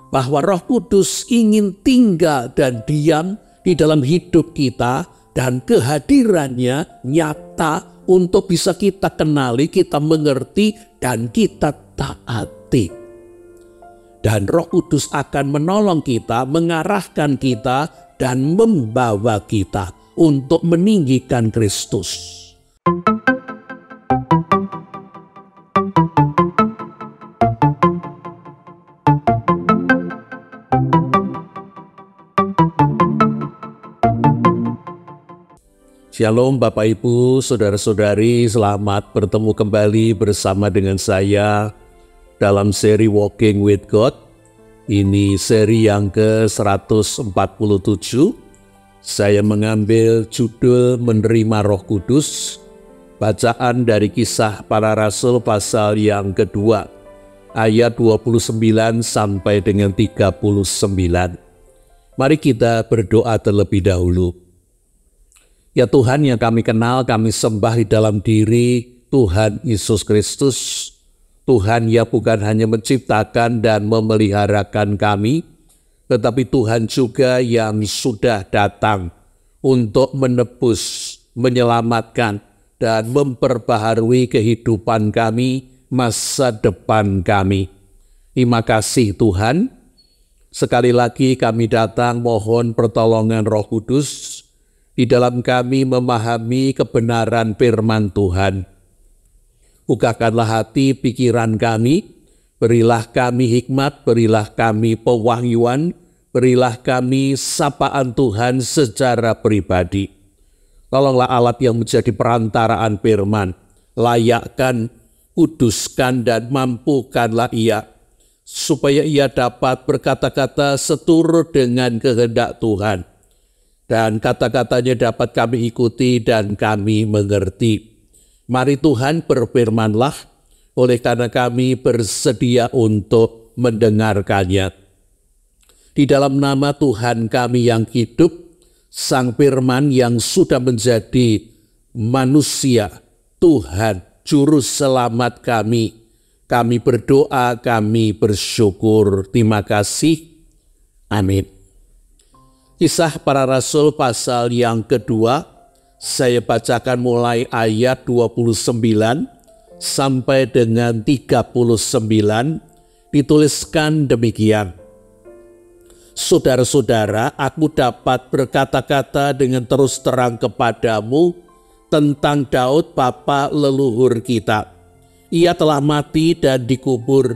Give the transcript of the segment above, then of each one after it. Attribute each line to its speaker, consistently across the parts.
Speaker 1: bahwa Roh Kudus ingin tinggal dan diam di dalam hidup kita, dan kehadirannya nyata untuk bisa kita kenali, kita mengerti, dan kita taati. Dan Roh Kudus akan menolong kita, mengarahkan kita, dan membawa kita untuk meninggikan Kristus. Shalom Bapak Ibu, Saudara-saudari, selamat bertemu kembali bersama dengan saya dalam seri Walking with God. Ini seri yang ke-147. Saya mengambil judul Menerima Roh Kudus. Bacaan dari Kisah Para Rasul pasal yang kedua, ayat 29 sampai dengan 39. Mari kita berdoa terlebih dahulu. Ya Tuhan yang kami kenal, kami sembah di dalam diri Tuhan Yesus Kristus. Tuhan yang bukan hanya menciptakan dan memeliharakan kami, tetapi Tuhan juga yang sudah datang untuk menebus, menyelamatkan, dan memperbaharui kehidupan kami, masa depan kami. Terima kasih Tuhan. Sekali lagi kami datang mohon pertolongan Roh Kudus di dalam kami memahami kebenaran firman Tuhan. Bukakanlah hati pikiran kami, berilah kami hikmat, berilah kami pewahyuan, berilah kami sapaan Tuhan secara pribadi. Tolonglah alat yang menjadi perantaraan firman, layakkan, kuduskan, dan mampukanlah ia, supaya ia dapat berkata-kata seturut dengan kehendak Tuhan. Dan kata-katanya dapat kami ikuti dan kami mengerti. Mari Tuhan berfirmanlah, oleh karena kami bersedia untuk mendengarkannya. Di dalam nama Tuhan kami yang hidup, Sang Firman yang sudah menjadi manusia, Tuhan Juru Selamat kami berdoa, kami bersyukur. Terima kasih. Amin. Kisah Para Rasul pasal yang kedua, saya bacakan mulai ayat 29 sampai dengan 39, dituliskan demikian. Saudara-saudara, aku dapat berkata-kata dengan terus terang kepadamu tentang Daud bapa leluhur kita. Ia telah mati dan dikubur,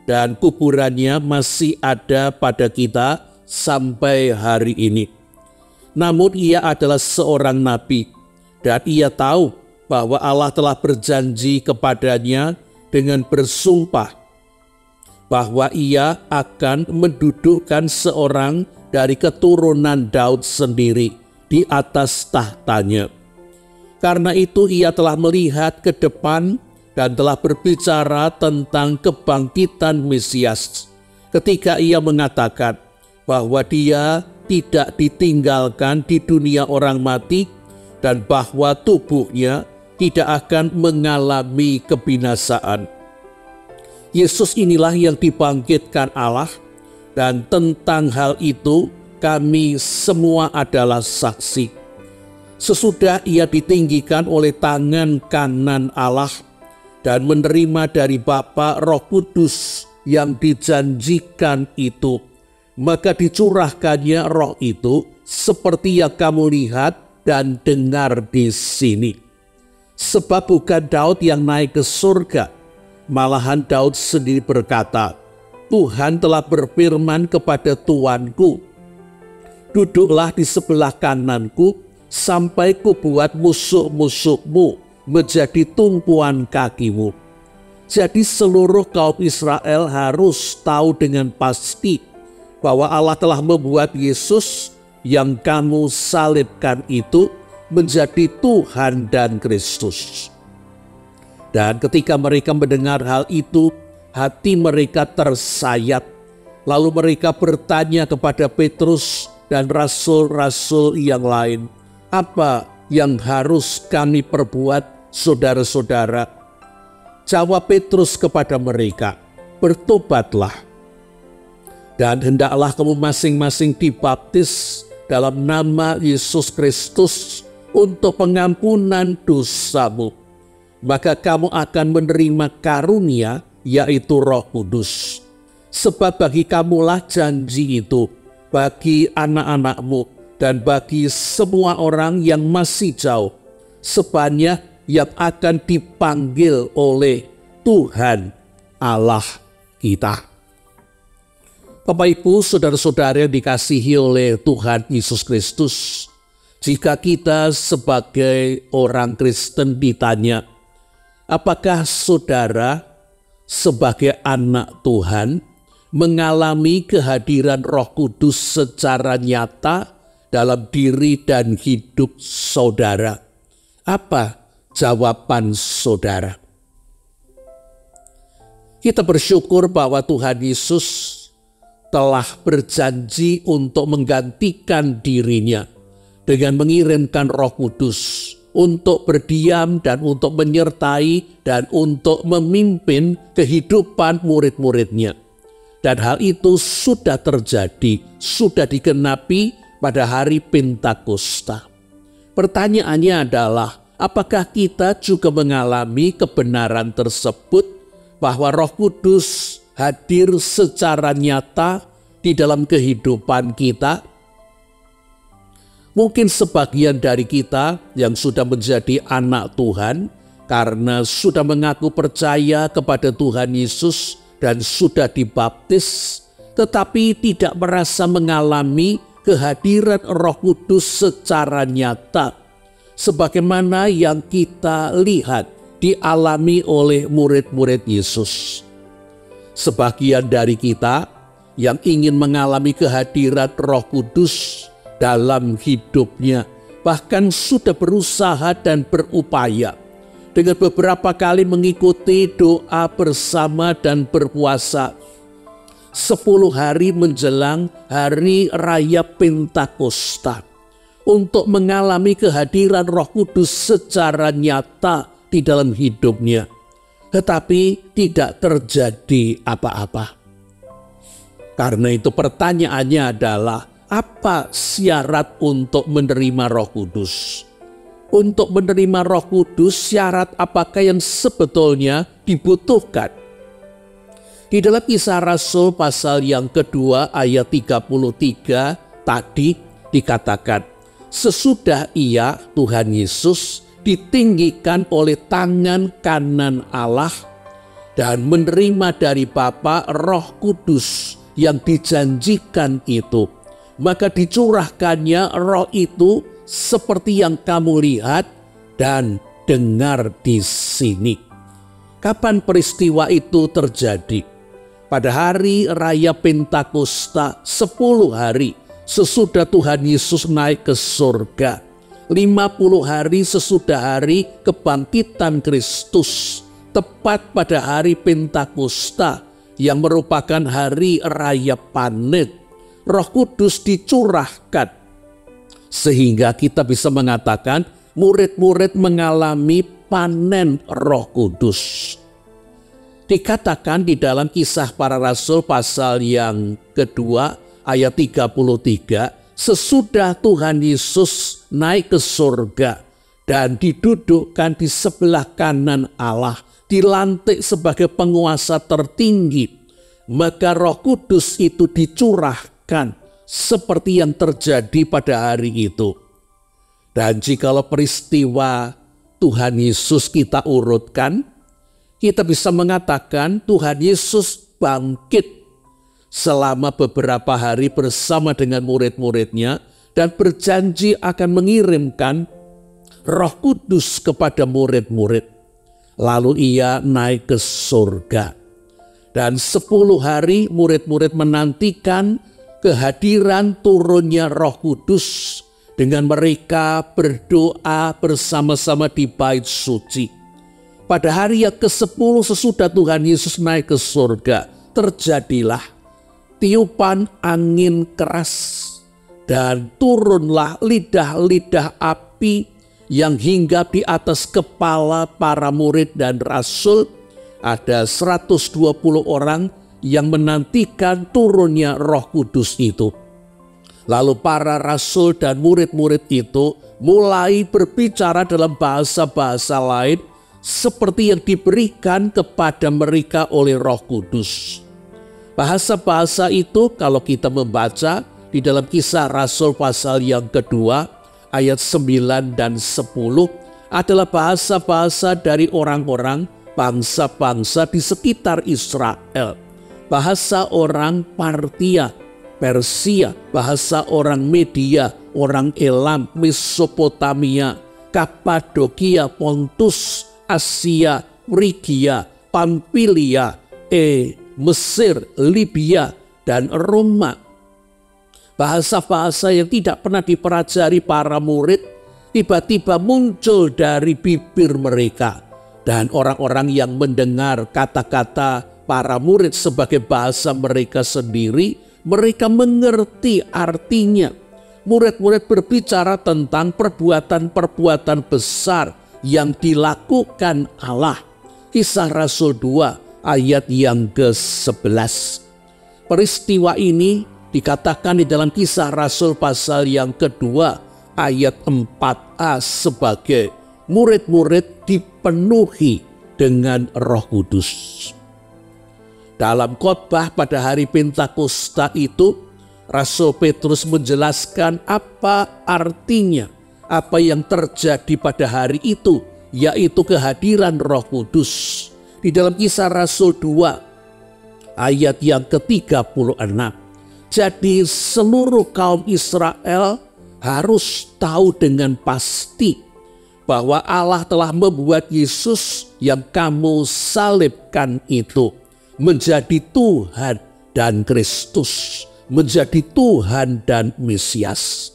Speaker 1: dan kuburannya masih ada pada kita sampai hari ini. Namun ia adalah seorang nabi, dan ia tahu bahwa Allah telah berjanji kepadanya dengan bersumpah bahwa ia akan mendudukkan seorang dari keturunan Daud sendiri di atas tahtanya. Karena itu ia telah melihat ke depan dan telah berbicara tentang kebangkitan Mesias ketika ia mengatakan bahwa dia tidak ditinggalkan di dunia orang mati dan bahwa tubuhnya tidak akan mengalami kebinasaan. Yesus inilah yang dibangkitkan Allah, dan tentang hal itu kami semua adalah saksi. Sesudah ia ditinggikan oleh tangan kanan Allah dan menerima dari Bapa Roh Kudus yang dijanjikan itu, maka dicurahkannya Roh itu seperti yang kamu lihat dan dengar di sini. Sebab bukan Daud yang naik ke surga, malahan Daud sendiri berkata, Tuhan telah berfirman kepada Tuanku, duduklah di sebelah kananku sampai kubuat musuh-musuhmu menjadi tumpuan kakimu. Jadi seluruh kaum Israel harus tahu dengan pasti bahwa Allah telah membuat Yesus yang kamu salibkan itu menjadi Tuhan dan Kristus. Dan ketika mereka mendengar hal itu, hati mereka tersayat. Lalu mereka bertanya kepada Petrus dan rasul-rasul yang lain, apa yang harus kami perbuat, saudara-saudara? Jawab Petrus kepada mereka, bertobatlah Dan hendaklah kamu masing-masing dibaptis dalam nama Yesus Kristus untuk pengampunan dosamu. Maka kamu akan menerima karunia, yaitu Roh Kudus. Sebab bagi kamulah janji itu, bagi anak-anakmu, dan bagi semua orang yang masih jauh, sebanyak yang akan dipanggil oleh Tuhan Allah kita. Bapak Ibu, saudara-saudara yang dikasihi oleh Tuhan Yesus Kristus, jika kita sebagai orang Kristen ditanya, apakah saudara sebagai anak Tuhan mengalami kehadiran Roh Kudus secara nyata dalam diri dan hidup saudara? Apa jawaban saudara? Kita bersyukur bahwa Tuhan Yesus telah berjanji untuk menggantikan dirinya dengan mengirimkan Roh Kudus untuk berdiam dan untuk menyertai dan untuk memimpin kehidupan murid-muridnya. Dan hal itu sudah terjadi, sudah digenapi pada hari Pentakosta. Pertanyaannya adalah, apakah kita juga mengalami kebenaran tersebut bahwa Roh Kudus hadir secara nyata di dalam kehidupan kita? Mungkin sebagian dari kita yang sudah menjadi anak Tuhan karena sudah mengaku percaya kepada Tuhan Yesus dan sudah dibaptis, tetapi tidak merasa mengalami kehadiran Roh Kudus secara nyata, sebagaimana yang kita lihat dialami oleh murid-murid Yesus. Sebagian dari kita yang ingin mengalami kehadiran Roh Kudus dalam hidupnya, bahkan sudah berusaha dan berupaya dengan beberapa kali mengikuti doa bersama dan berpuasa 10 hari menjelang hari raya Pentakosta untuk mengalami kehadiran Roh Kudus secara nyata di dalam hidupnya, tetapi tidak terjadi apa-apa. Karena itu pertanyaannya adalah, apa syarat untuk menerima Roh Kudus? Untuk menerima Roh Kudus, syarat apakah yang sebetulnya dibutuhkan? Di dalam Kisah Rasul pasal yang kedua ayat 33 tadi dikatakan, sesudah ia, Tuhan Yesus, ditinggikan oleh tangan kanan Allah dan menerima dari Bapa Roh Kudus yang dijanjikan itu, maka dicurahkannya Roh itu seperti yang kamu lihat dan dengar di sini. Kapan peristiwa itu terjadi? Pada hari raya Pentakosta, 10 hari sesudah Tuhan Yesus naik ke surga. 50 hari sesudah hari kebangkitan Kristus, tepat pada hari Pentakosta yang merupakan hari raya panen, Roh Kudus dicurahkan sehingga kita bisa mengatakan murid-murid mengalami panen Roh Kudus. Dikatakan di dalam Kisah Para Rasul pasal yang kedua ayat 33, sesudah Tuhan Yesus naik ke surga dan didudukkan di sebelah kanan Allah, dilantik sebagai penguasa tertinggi, maka Roh Kudus itu dicurahkan seperti yang terjadi pada hari itu. Dan jikalau peristiwa Tuhan Yesus kita urutkan, kita bisa mengatakan Tuhan Yesus bangkit selama beberapa hari bersama dengan murid-muridnya dan berjanji akan mengirimkan Roh Kudus kepada murid-murid. Lalu ia naik ke surga. Dan 10 hari murid-murid menantikan kehadiran turunnya Roh Kudus dengan mereka berdoa bersama-sama di bait suci. Pada hari yang ke-10 sesudah Tuhan Yesus naik ke surga, terjadilah tiupan angin keras dan turunlah lidah-lidah api yang hinggap di atas kepala para murid dan rasul. Ada 120 orang yang menantikan turunnya Roh Kudus itu. Lalu para rasul dan murid-murid itu mulai berbicara dalam bahasa-bahasa lain seperti yang diberikan kepada mereka oleh Roh Kudus. Bahasa-bahasa itu kalau kita membaca di dalam Kisah Rasul pasal yang kedua ayat 9 dan 10 adalah bahasa-bahasa dari orang-orang bangsa-bangsa di sekitar Israel. Bahasa orang Partia, Persia, bahasa orang Media, orang Elam, Mesopotamia, Kapadokia, Pontus, Asia, Frigia, Pamfilia, Mesir, Libya, dan Roma. Bahasa-bahasa yang tidak pernah dipelajari para murid tiba-tiba muncul dari bibir mereka. Dan orang-orang yang mendengar kata-kata para murid sebagai bahasa mereka sendiri, mereka mengerti artinya. Murid-murid berbicara tentang perbuatan-perbuatan besar yang dilakukan Allah. Kisah Rasul 2 ayat yang ke-11. Peristiwa ini dikatakan di dalam Kisah Rasul pasal yang kedua ayat 4a sebagai murid-murid dipenuhi dengan Roh Kudus. Dalam khotbah pada hari Pentakosta itu, Rasul Petrus menjelaskan apa artinya, apa yang terjadi pada hari itu, yaitu kehadiran Roh Kudus. Di dalam Kisah Rasul 2 ayat yang ke-36. Jadi seluruh kaum Israel harus tahu dengan pasti bahwa Allah telah membuat Yesus yang kamu salibkan itu menjadi Tuhan dan Kristus, menjadi Tuhan dan Mesias.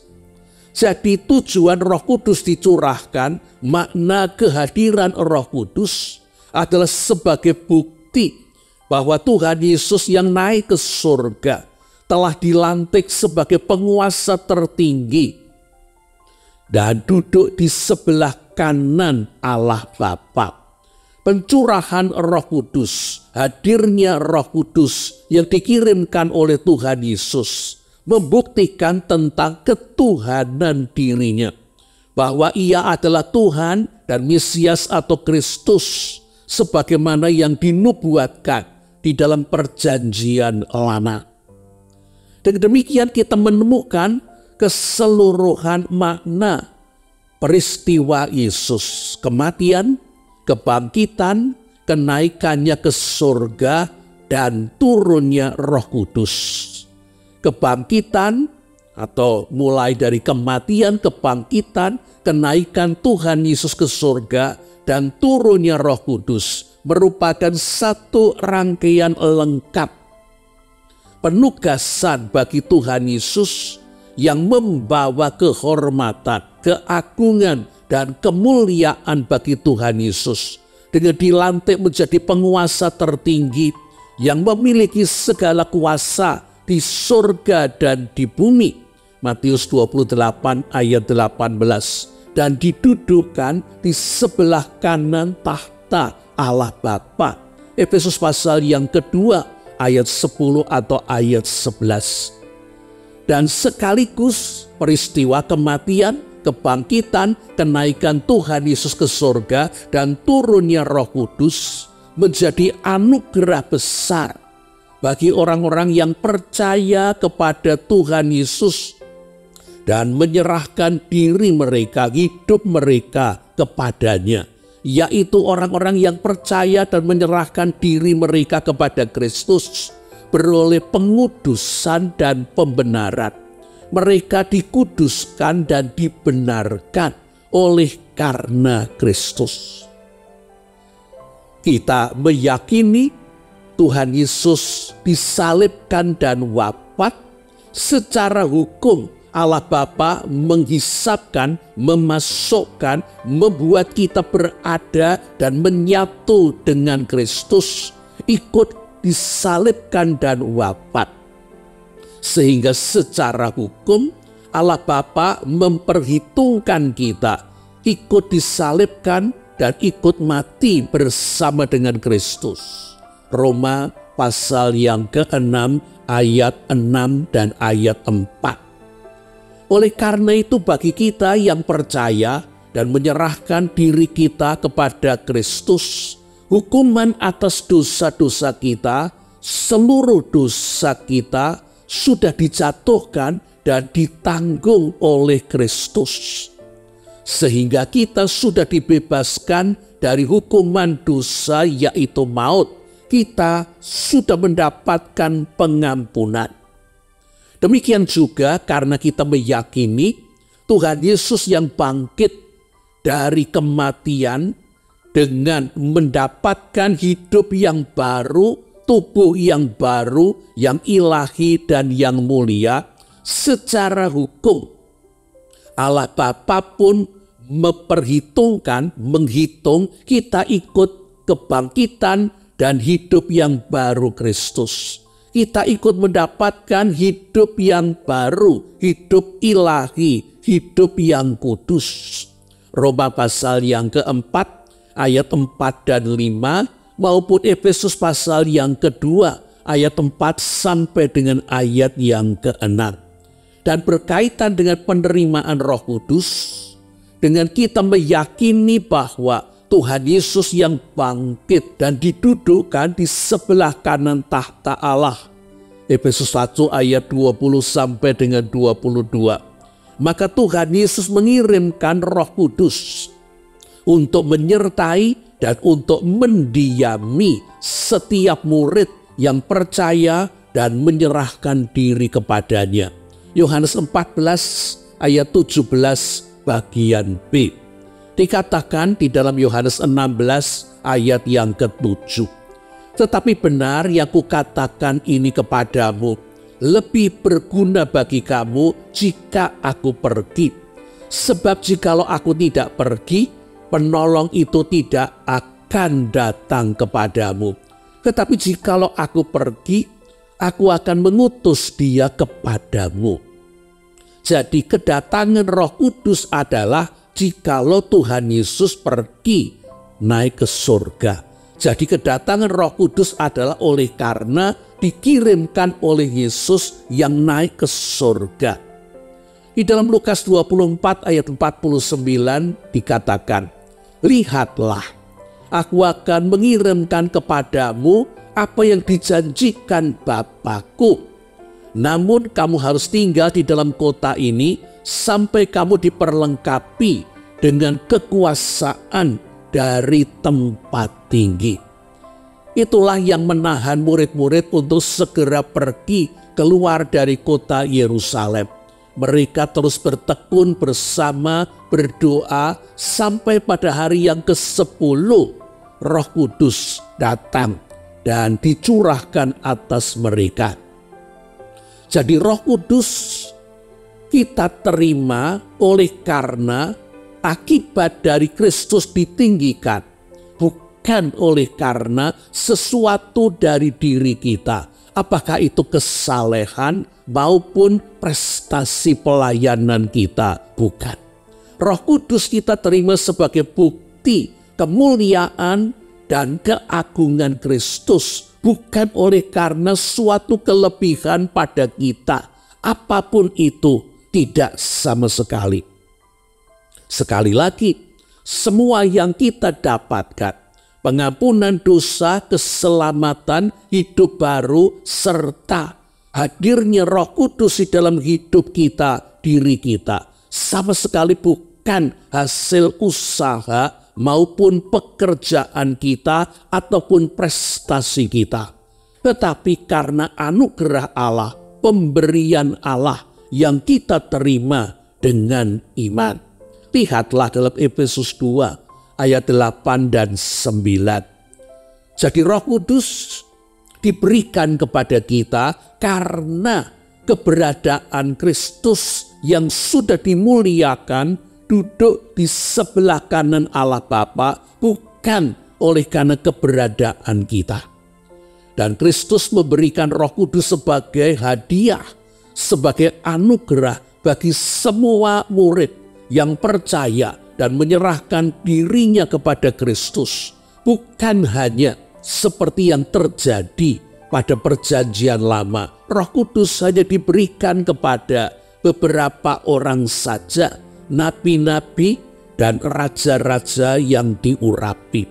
Speaker 1: Jadi tujuan Roh Kudus dicurahkan, makna kehadiran Roh Kudus adalah sebagai bukti bahwa Tuhan Yesus yang naik ke surga telah dilantik sebagai penguasa tertinggi dan duduk di sebelah kanan Allah Bapa. Pencurahan Roh Kudus, hadirnya Roh Kudus yang dikirimkan oleh Tuhan Yesus membuktikan tentang ketuhanan dirinya, bahwa ia adalah Tuhan dan Mesias atau Kristus sebagaimana yang dinubuatkan di dalam perjanjian lama. Dan demikian kita menemukan keseluruhan makna peristiwa Yesus, kematian, kebangkitan, kenaikannya ke surga, dan turunnya Roh Kudus. Kebangkitan atau mulai dari kematian, kebangkitan, kenaikan Tuhan Yesus ke surga, dan turunnya Roh Kudus merupakan satu rangkaian lengkap penugasan bagi Tuhan Yesus yang membawa kehormatan, keagungan, dan kemuliaan bagi Tuhan Yesus dengan dilantik menjadi penguasa tertinggi yang memiliki segala kuasa di surga dan di bumi. Matius 28 ayat 18. Dan didudukkan di sebelah kanan tahta Allah Bapa. Efesus pasal yang kedua ayat 10 atau ayat 11. Dan sekaligus peristiwa kematian, kebangkitan, kenaikan Tuhan Yesus ke surga, dan turunnya Roh Kudus menjadi anugerah besar bagi orang-orang yang percaya kepada Tuhan Yesus dan menyerahkan diri mereka, hidup mereka kepadanya, yaitu orang-orang yang percaya dan menyerahkan diri mereka kepada Kristus beroleh pengudusan dan pembenaran. Mereka dikuduskan dan dibenarkan oleh karena Kristus. Kita meyakini Tuhan Yesus disalibkan dan wafat. Secara hukum Allah Bapa menghisapkan, memasukkan, membuat kita berada dan menyatu dengan Kristus, ikut disalibkan dan wafat. Sehingga secara hukum Allah Bapa memperhitungkan kita ikut disalibkan dan ikut mati bersama dengan Kristus. Roma pasal yang ke-6 ayat 6 dan ayat 4. Oleh karena itu bagi kita yang percaya dan menyerahkan diri kita kepada Kristus, hukuman atas dosa-dosa kita, seluruh dosa kita sudah dijatuhkan dan ditanggung oleh Kristus. Sehingga kita sudah dibebaskan dari hukuman dosa yaitu maut. Kita sudah mendapatkan pengampunan. Demikian juga karena kita meyakini Tuhan Yesus yang bangkit dari kematian dengan mendapatkan hidup yang baru, tubuh yang baru, yang ilahi dan yang mulia. Secara hukum Allah Bapa pun menghitung kita ikut kebangkitan dan hidup yang baru Kristus. Kita ikut mendapatkan hidup yang baru, hidup ilahi, hidup yang kudus. Roma pasal yang keempat, ayat 4 dan 5, maupun Efesus pasal yang kedua, ayat 4 sampai dengan ayat yang ke-6. Dan berkaitan dengan penerimaan Roh Kudus, dengan kita meyakini bahwa Tuhan Yesus yang bangkit dan didudukkan di sebelah kanan tahta Allah. Efesus 1 ayat 20 sampai dengan 22. Maka Tuhan Yesus mengirimkan Roh Kudus untuk menyertai dan untuk mendiami setiap murid yang percaya dan menyerahkan diri kepadanya. Yohanes 14 ayat 17 bagian B. Dikatakan di dalam Yohanes 16 ayat yang ke-7. Tetapi benar yang kukatakan ini kepadamu, lebih berguna bagi kamu jika aku pergi. Sebab jikalau aku tidak pergi, penolong itu tidak akan datang kepadamu. Tetapi jikalau aku pergi, aku akan mengutus dia kepadamu. Jadi kedatangan Roh Kudus adalah jikalau Tuhan Yesus pergi naik ke surga. Jadi kedatangan Roh Kudus adalah oleh karena dikirimkan oleh Yesus yang naik ke surga. Di dalam Lukas 24 ayat 49 dikatakan, lihatlah, aku akan mengirimkan kepadamu apa yang dijanjikan Bapa-Ku. Namun kamu harus tinggal di dalam kota ini sampai kamu diperlengkapi dengan kekuasaan dari tempat tinggi. Itulah yang menahan murid-murid untuk segera pergi keluar dari kota Yerusalem. Mereka terus bertekun bersama, berdoa sampai pada hari yang ke-10 Roh Kudus datang dan dicurahkan atas mereka. Jadi Roh Kudus kita terima oleh karena akibat dari Kristus ditinggikan, bukan oleh karena sesuatu dari diri kita. Apakah itu kesalehan maupun prestasi pelayanan kita? Bukan. Roh Kudus kita terima sebagai bukti kemuliaan dan keagungan Kristus, bukan oleh karena suatu kelebihan pada kita. Apapun itu tidak sama sekali. Sekali lagi, semua yang kita dapatkan, pengampunan dosa, keselamatan, hidup baru, serta hadirnya Roh Kudus di dalam hidup kita, diri kita, sama sekali bukan hasil usaha maupun pekerjaan kita ataupun prestasi kita. Tetapi karena anugerah Allah, pemberian Allah yang kita terima dengan iman. Lihatlah dalam Efesus 2 ayat 8 dan 9. Jadi Roh Kudus diberikan kepada kita karena keberadaan Kristus yang sudah dimuliakan duduk di sebelah kanan Allah Bapa, bukan oleh karena keberadaan kita. Dan Kristus memberikan Roh Kudus sebagai hadiah, sebagai anugerah bagi semua murid yang percaya dan menyerahkan dirinya kepada Kristus. Bukan hanya seperti yang terjadi pada perjanjian lama, Roh Kudus hanya diberikan kepada beberapa orang saja, nabi-nabi dan raja-raja yang diurapi.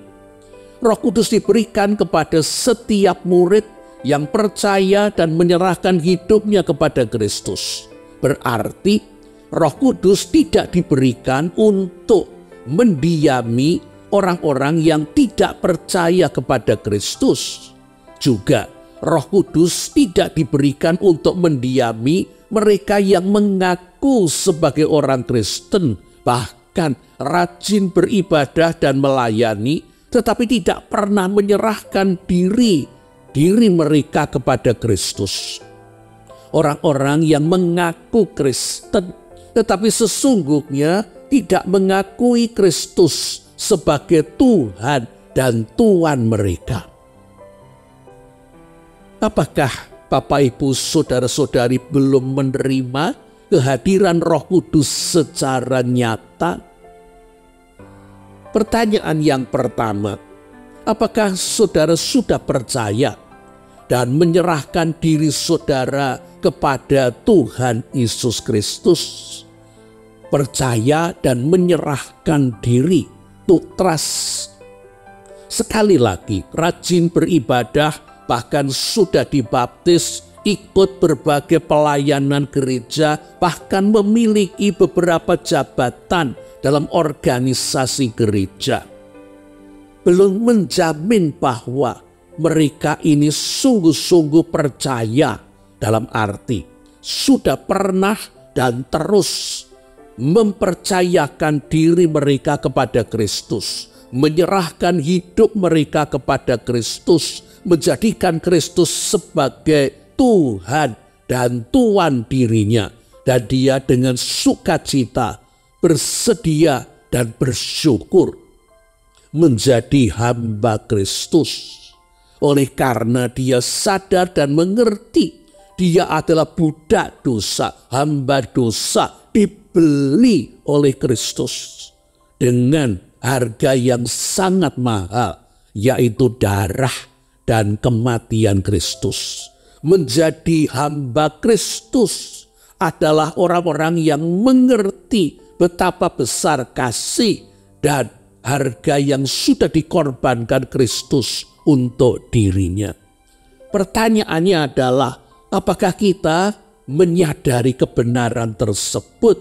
Speaker 1: Roh Kudus diberikan kepada setiap murid yang percaya dan menyerahkan hidupnya kepada Kristus. Berarti Roh Kudus tidak diberikan untuk mendiami orang-orang yang tidak percaya kepada Kristus. Juga Roh Kudus tidak diberikan untuk mendiami mereka yang mengaku sebagai orang Kristen, bahkan rajin beribadah dan melayani, tetapi tidak pernah menyerahkan diri mereka kepada Kristus. Orang-orang yang mengaku Kristen, tetapi sesungguhnya tidak mengakui Kristus sebagai Tuhan dan Tuan mereka. Apakah Bapak Ibu Saudara-saudari belum menerima kehadiran Roh Kudus secara nyata? Pertanyaan yang pertama, apakah saudara sudah percaya dan menyerahkan diri saudara kepada Tuhan Yesus Kristus? Percaya dan menyerahkan diri, to trust. Sekali lagi, rajin beribadah, bahkan sudah dibaptis, ikut berbagai pelayanan gereja, bahkan memiliki beberapa jabatan dalam organisasi gereja, belum menjamin bahwa mereka ini sungguh-sungguh percaya, dalam arti sudah pernah dan terus mempercayakan diri mereka kepada Kristus, menyerahkan hidup mereka kepada Kristus, menjadikan Kristus sebagai Tuhan dan Tuan dirinya, dan dia dengan sukacita bersedia dan bersyukur menjadi hamba Kristus. Oleh karena dia sadar dan mengerti dia adalah budak dosa, hamba dosa, dibeli oleh Kristus dengan harga yang sangat mahal, yaitu darah dan kematian Kristus. Menjadi hamba Kristus adalah orang-orang yang mengerti betapa besar kasih dan harga yang sudah dikorbankan Kristus untuk dirinya. Pertanyaannya adalah, apakah kita menyadari kebenaran tersebut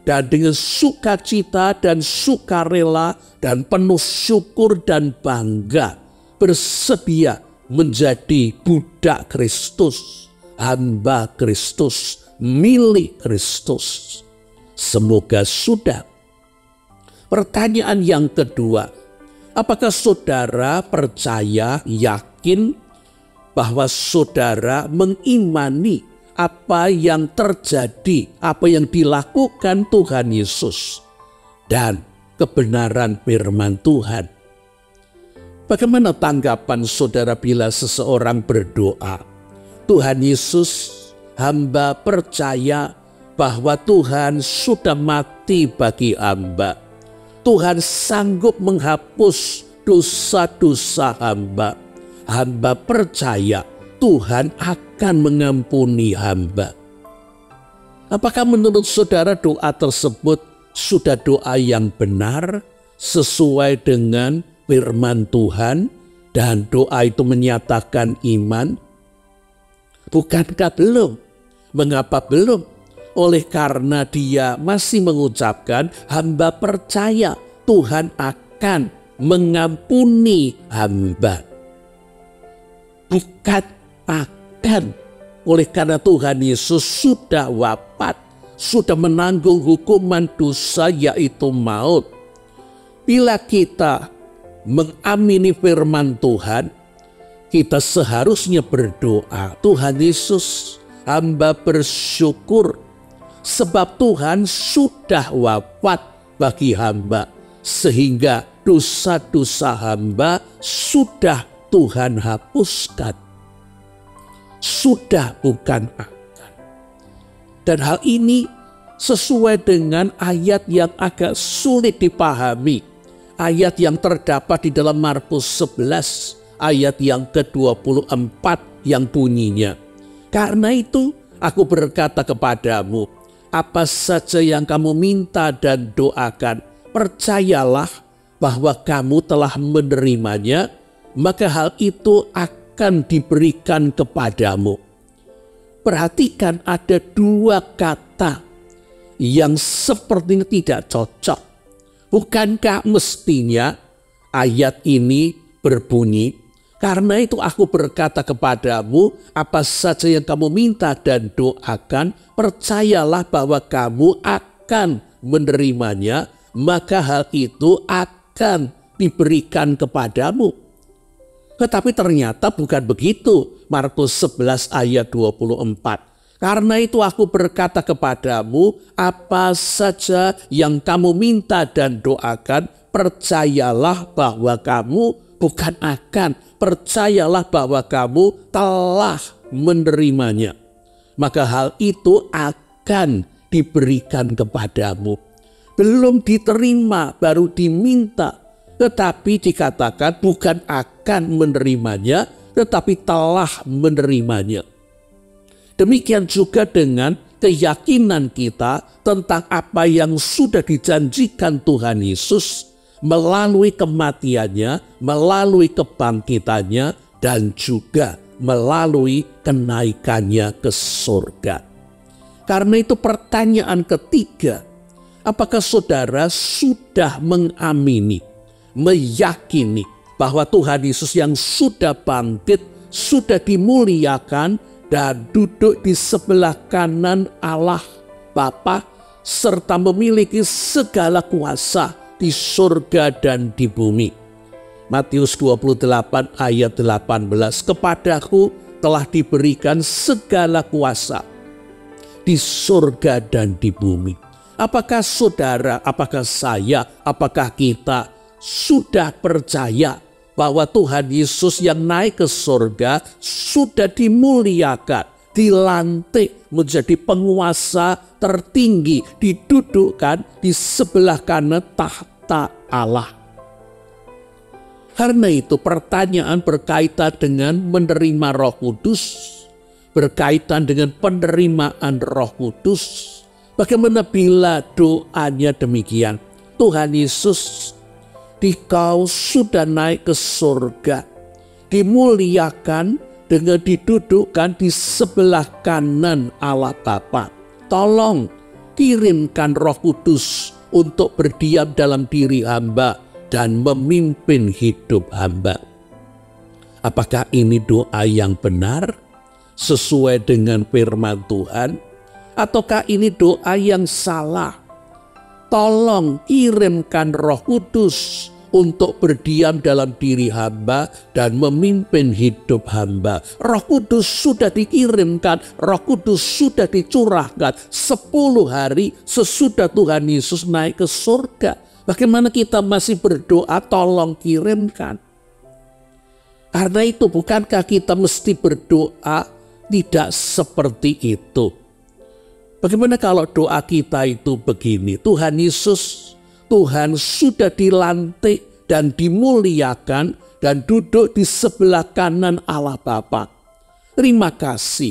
Speaker 1: dan dengan sukacita dan sukarela dan penuh syukur dan bangga bersedia menjadi budak Kristus, hamba Kristus, milik Kristus? Semoga sudah. Pertanyaan yang kedua, apakah saudara percaya, yakin bahwa saudara mengimani apa yang terjadi, apa yang dilakukan Tuhan Yesus dan kebenaran firman Tuhan? Bagaimana tanggapan saudara bila seseorang berdoa, Tuhan Yesus, hamba percaya bahwa Tuhan sudah mati bagi hamba. Tuhan sanggup menghapus dosa-dosa hamba. Hamba percaya Tuhan akan mengampuni hamba. Apakah menurut saudara doa tersebut sudah doa yang benar, sesuai dengan firman Tuhan, dan doa itu menyatakan iman? Bukankah belum? Mengapa belum? Oleh karena dia masih mengucapkan, hamba percaya Tuhan akan mengampuni hamba. Bukan akan. Oleh karena Tuhan Yesus sudah wafat, sudah menanggung hukuman dosa, yaitu maut. Bila kita mengamini firman Tuhan, kita seharusnya berdoa, Tuhan Yesus, hamba bersyukur sebab Tuhan sudah wafat bagi hamba, sehingga dosa-dosa hamba sudah Tuhan hapuskan. Sudah, bukan akan. Dan hal ini sesuai dengan ayat yang agak sulit dipahami. Ayat yang terdapat di dalam Markus 11 ayat yang ke-24 yang bunyinya. Karena itu aku berkata kepadamu, apa saja yang kamu minta dan doakan, percayalah bahwa kamu telah menerimanya, maka hal itu akan diberikan kepadamu. Perhatikan ada dua kata yang sepertinya tidak cocok. Bukankah mestinya ayat ini berbunyi, karena itu aku berkata kepadamu, apa saja yang kamu minta dan doakan, percayalah bahwa kamu akan menerimanya, maka hal itu akan diberikan kepadamu. Tetapi ternyata bukan begitu. Markus 11 ayat 24. Karena itu aku berkata kepadamu, apa saja yang kamu minta dan doakan, percayalah bahwa kamu bukan akan, percayalah bahwa kamu telah menerimanya. Maka hal itu akan diberikan kepadamu. Belum diterima, baru diminta. Tetapi dikatakan bukan akan menerimanya, tetapi telah menerimanya. Demikian juga dengan keyakinan kita tentang apa yang sudah dijanjikan Tuhan Yesus melalui kematiannya, melalui kebangkitannya, dan juga melalui kenaikannya ke surga. Karena itu pertanyaan ketiga, apakah saudara sudah mengamini, meyakini bahwa Tuhan Yesus yang sudah bangkit, sudah dimuliakan, dan duduk di sebelah kanan Allah Bapa, serta memiliki segala kuasa di surga dan di bumi. Matius 28 ayat 18, kepadaku telah diberikan segala kuasa di surga dan di bumi. Apakah saudara, apakah saya, apakah kita sudah percaya bahwa Tuhan Yesus yang naik ke surga sudah dimuliakan, dilantik menjadi penguasa tertinggi, didudukkan di sebelah kanan tahta Allah. Karena itu pertanyaan berkaitan dengan menerima Roh Kudus, berkaitan dengan penerimaan Roh Kudus. Bagaimana bila doanya demikian? Tuhan Yesus, Dikau sudah naik ke surga, dimuliakan dengan didudukkan di sebelah kanan Allah Bapa. Tolong kirimkan Roh Kudus untuk berdiam dalam diri hamba dan memimpin hidup hamba. Apakah ini doa yang benar sesuai dengan firman Tuhan? Ataukah ini doa yang salah? Tolong kirimkan Roh Kudus untuk berdiam dalam diri hamba dan memimpin hidup hamba. Roh Kudus sudah dikirimkan, Roh Kudus sudah dicurahkan 10 hari sesudah Tuhan Yesus naik ke surga. Bagaimana kita masih berdoa, tolong kirimkan? Karena itu bukankah kita mesti berdoa tidak seperti itu? Bagaimana kalau doa kita itu begini, Tuhan Yesus, Tuhan sudah dilantik dan dimuliakan dan duduk di sebelah kanan Allah Bapa. Terima kasih,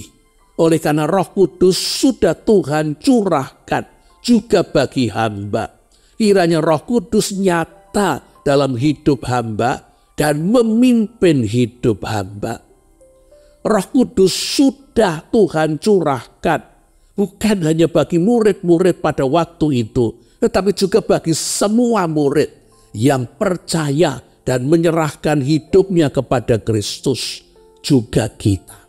Speaker 1: oleh karena Roh Kudus sudah Tuhan curahkan juga bagi hamba. Kiranya Roh Kudus nyata dalam hidup hamba dan memimpin hidup hamba. Roh Kudus sudah Tuhan curahkan, bukan hanya bagi murid-murid pada waktu itu, tetapi juga bagi semua murid yang percaya dan menyerahkan hidupnya kepada Kristus, juga kita.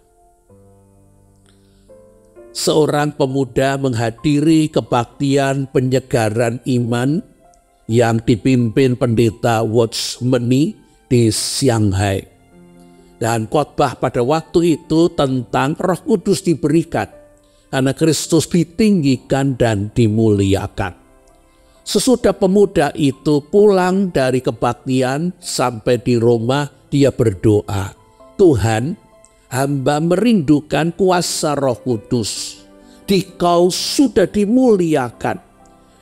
Speaker 1: Seorang pemuda menghadiri kebaktian penyegaran iman yang dipimpin pendeta Watchmeni di Shanghai. Dan khotbah pada waktu itu tentang Roh Kudus diberikan, karena Kristus ditinggikan dan dimuliakan. Sesudah pemuda itu pulang dari kebaktian sampai di rumah, dia berdoa, Tuhan, hamba merindukan kuasa Roh Kudus. Dikau sudah dimuliakan.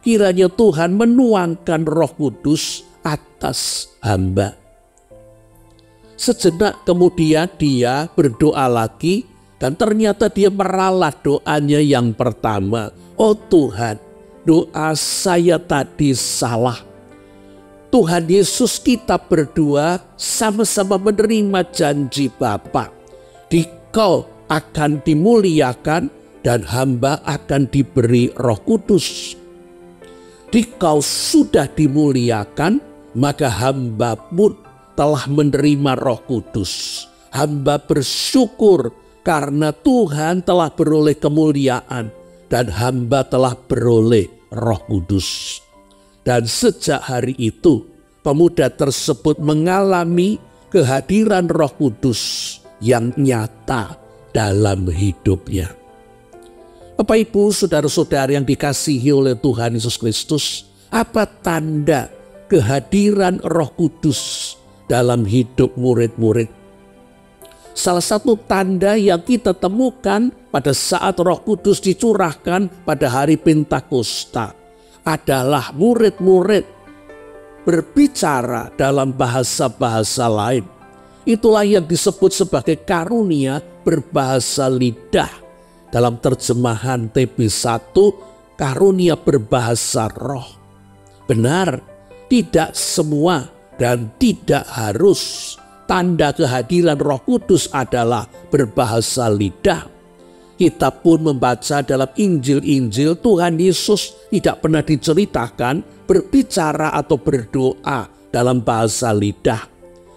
Speaker 1: Kiranya Tuhan menuangkan Roh Kudus atas hamba. Sejenak kemudian dia berdoa lagi dan ternyata dia meralat doanya yang pertama. Oh Tuhan, doa saya tadi salah. Tuhan Yesus, kita berdua sama-sama menerima janji Bapa. Dikau akan dimuliakan dan hamba akan diberi Roh Kudus. Dikau sudah dimuliakan, maka hamba pun telah menerima Roh Kudus. Hamba bersyukur karena Tuhan telah beroleh kemuliaan dan hamba telah beroleh Roh Kudus. Dan sejak hari itu, pemuda tersebut mengalami kehadiran Roh Kudus yang nyata dalam hidupnya. Bapak Ibu, saudara-saudara yang dikasihi oleh Tuhan Yesus Kristus, apa tanda kehadiran Roh Kudus dalam hidup murid-murid? Salah satu tanda yang kita temukan pada saat Roh Kudus dicurahkan pada hari Pentakosta adalah murid-murid berbicara dalam bahasa-bahasa lain. Itulah yang disebut sebagai karunia berbahasa lidah. Dalam terjemahan TB1, karunia berbahasa roh. Benar, tidak semua dan tidak harus tanda kehadiran Roh Kudus adalah berbahasa lidah. Kita pun membaca dalam Injil-Injil, Tuhan Yesus tidak pernah diceritakan berbicara atau berdoa dalam bahasa lidah.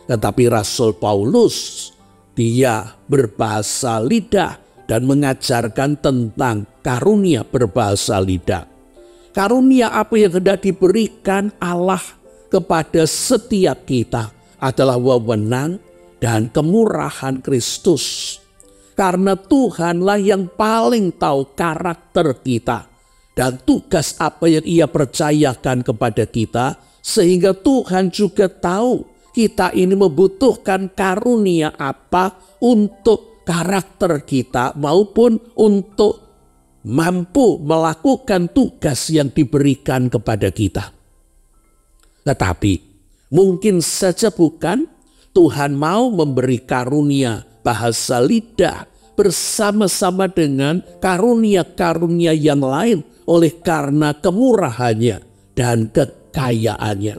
Speaker 1: Tetapi Rasul Paulus, dia berbahasa lidah dan mengajarkan tentang karunia berbahasa lidah. Karunia apa yang hendak diberikan Allah kepada setiap kita adalah wewenang dan kemurahan Kristus. Karena Tuhanlah yang paling tahu karakter kita dan tugas apa yang Ia percayakan kepada kita, sehingga Tuhan juga tahu kita ini membutuhkan karunia apa untuk karakter kita maupun untuk mampu melakukan tugas yang diberikan kepada kita. Tetapi mungkin saja bukan Tuhan mau memberi karunia bahasa lidah bersama-sama dengan karunia-karunia yang lain oleh karena kemurahannya dan kekayaannya.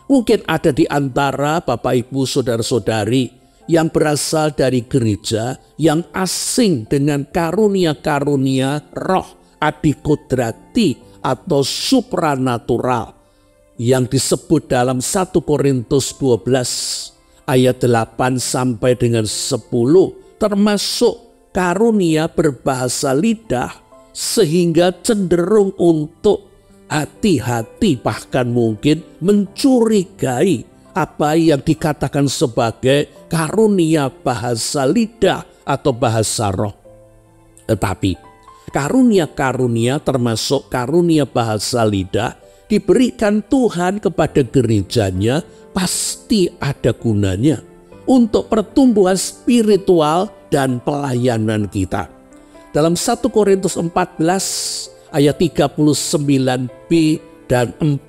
Speaker 1: Mungkin ada di antara Bapak Ibu saudara-saudari yang berasal dari gereja yang asing dengan karunia-karunia roh adikodrati atau supranatural yang disebut dalam 1 Korintus 12 ayat 8 sampai dengan 10, termasuk karunia berbahasa lidah, sehingga cenderung untuk hati-hati, bahkan mungkin mencurigai apa yang dikatakan sebagai karunia bahasa lidah atau bahasa roh. Tetapi karunia-karunia termasuk karunia bahasa lidah diberikan Tuhan kepada gerejanya pasti ada gunanya untuk pertumbuhan spiritual dan pelayanan kita. Dalam 1 Korintus 14 ayat 39b dan 40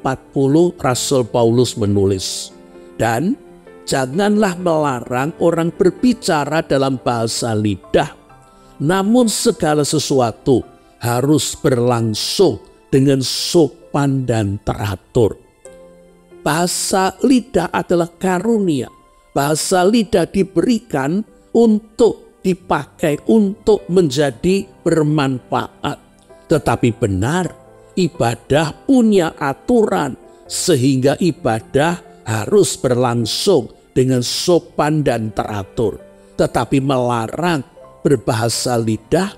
Speaker 1: Rasul Paulus menulis, dan janganlah melarang orang berbicara dalam bahasa lidah, namun segala sesuatu harus berlangsung dengan sopan dan teratur. Bahasa lidah adalah karunia. Bahasa lidah diberikan untuk dipakai untuk menjadi bermanfaat. Tetapi benar, ibadah punya aturan sehingga ibadah harus berlangsung dengan sopan dan teratur. Tetapi melarang berbahasa lidah,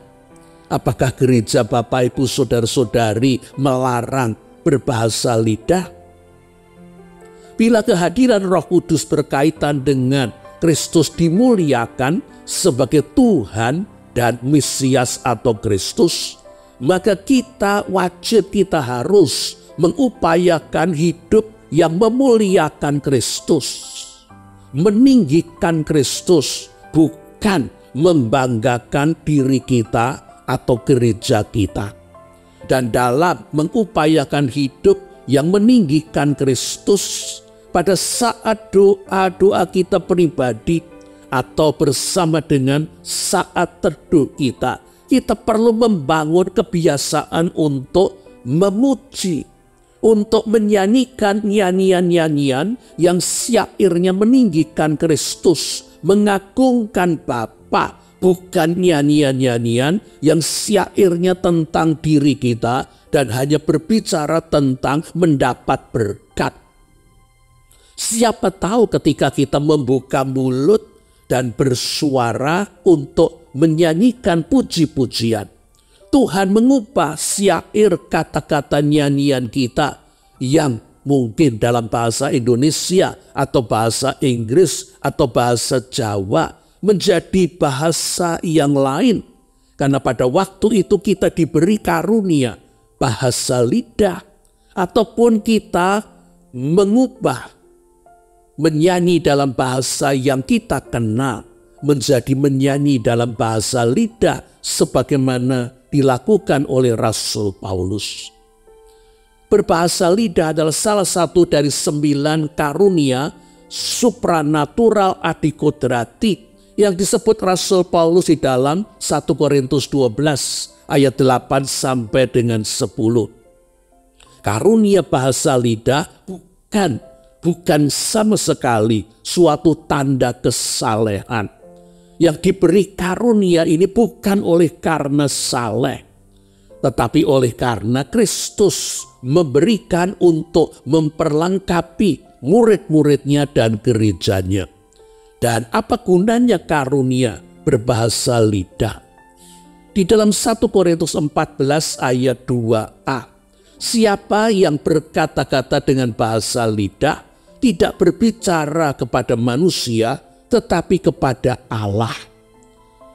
Speaker 1: apakah gereja Bapak Ibu saudara-saudari melarang berbahasa lidah? Bila kehadiran Roh Kudus berkaitan dengan Kristus dimuliakan sebagai Tuhan dan Mesias atau Kristus, maka kita harus mengupayakan hidup yang memuliakan Kristus, meninggikan Kristus, bukan membanggakan diri kita atau gereja kita. Dan dalam mengupayakan hidup yang meninggikan Kristus, pada saat doa-doa kita pribadi atau bersama dengan saat teduh kita, kita perlu membangun kebiasaan untuk memuji, untuk menyanyikan nyanyian-nyanyian yang syairnya meninggikan Kristus, mengagungkan Bapa, bukan nyanyian-nyanyian yang syairnya tentang diri kita dan hanya berbicara tentang mendapat berkat. Siapa tahu ketika kita membuka mulut dan bersuara untuk menyanyikan puji-pujian, Tuhan mengubah syair kata-kata nyanyian kita yang mungkin dalam bahasa Indonesia atau bahasa Inggris atau bahasa Jawa menjadi bahasa yang lain. Karena pada waktu itu kita diberi karunia bahasa lidah, ataupun kita mengubah menyanyi dalam bahasa yang kita kenal menjadi menyanyi dalam bahasa lidah sebagaimana dilakukan oleh Rasul Paulus. Berbahasa lidah adalah salah satu dari 9 karunia supranatural adikodrati yang disebut Rasul Paulus di dalam 1 Korintus 12 ayat 8 sampai dengan 10. Karunia bahasa lidah bukan sama sekali suatu tanda kesalehan. Yang diberi karunia ini bukan oleh karena saleh, tetapi oleh karena Kristus memberikan untuk memperlengkapi murid-muridnya dan gerejanya. Dan apa gunanya karunia berbahasa lidah? Di dalam 1 Korintus 14 ayat 2a, siapa yang berkata-kata dengan bahasa lidah tidak berbicara kepada manusia, tetapi kepada Allah.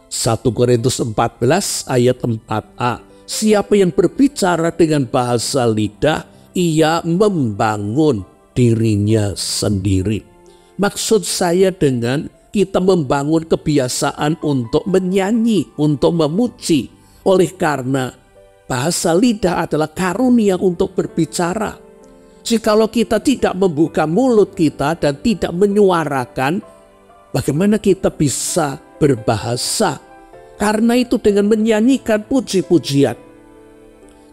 Speaker 1: 1 Korintus 14 ayat 4a. Siapa yang berbicara dengan bahasa lidah, ia membangun dirinya sendiri. Maksud saya dengan kita membangun kebiasaan untuk menyanyi, untuk memuji. Oleh karena bahasa lidah adalah karunia untuk berbicara. Jikalau kita tidak membuka mulut kita dan tidak menyuarakan, bagaimana kita bisa berbahasa? Karena itu dengan menyanyikan puji-pujian,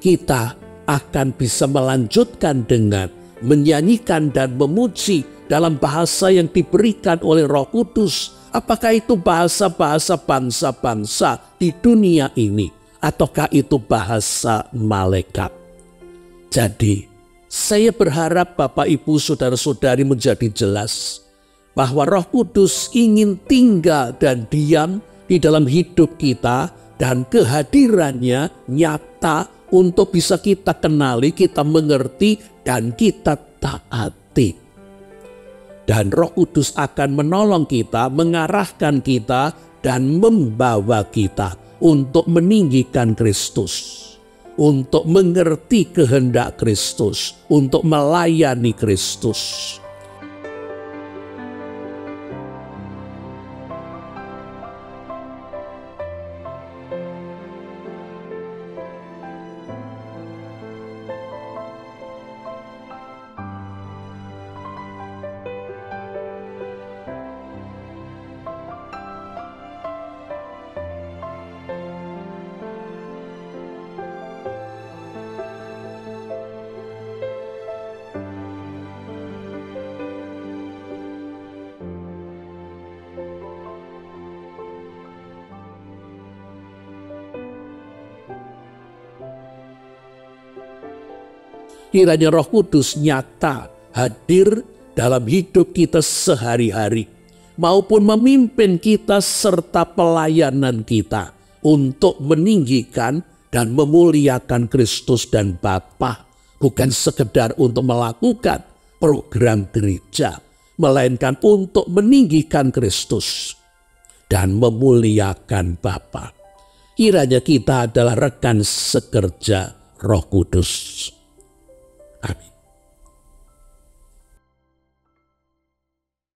Speaker 1: kita akan bisa melanjutkan dengan menyanyikan dan memuji dalam bahasa yang diberikan oleh Roh Kudus. Apakah itu bahasa-bahasa bangsa-bangsa di dunia ini, ataukah itu bahasa malaikat? Jadi, saya berharap Bapak, Ibu, Saudara-saudari menjadi jelas bahwa Roh Kudus ingin tinggal dan diam di dalam hidup kita dan kehadirannya nyata untuk bisa kita kenali, kita mengerti, dan kita taati. Dan Roh Kudus akan menolong kita, mengarahkan kita, dan membawa kita untuk meninggikan Kristus, untuk mengerti kehendak Kristus, untuk melayani Kristus. Kiranya Roh Kudus nyata hadir dalam hidup kita sehari-hari, maupun memimpin kita serta pelayanan kita untuk meninggikan dan memuliakan Kristus dan Bapa, bukan sekedar untuk melakukan program gereja, melainkan untuk meninggikan Kristus dan memuliakan Bapa. Kiranya kita adalah rekan sekerja Roh Kudus. Amin.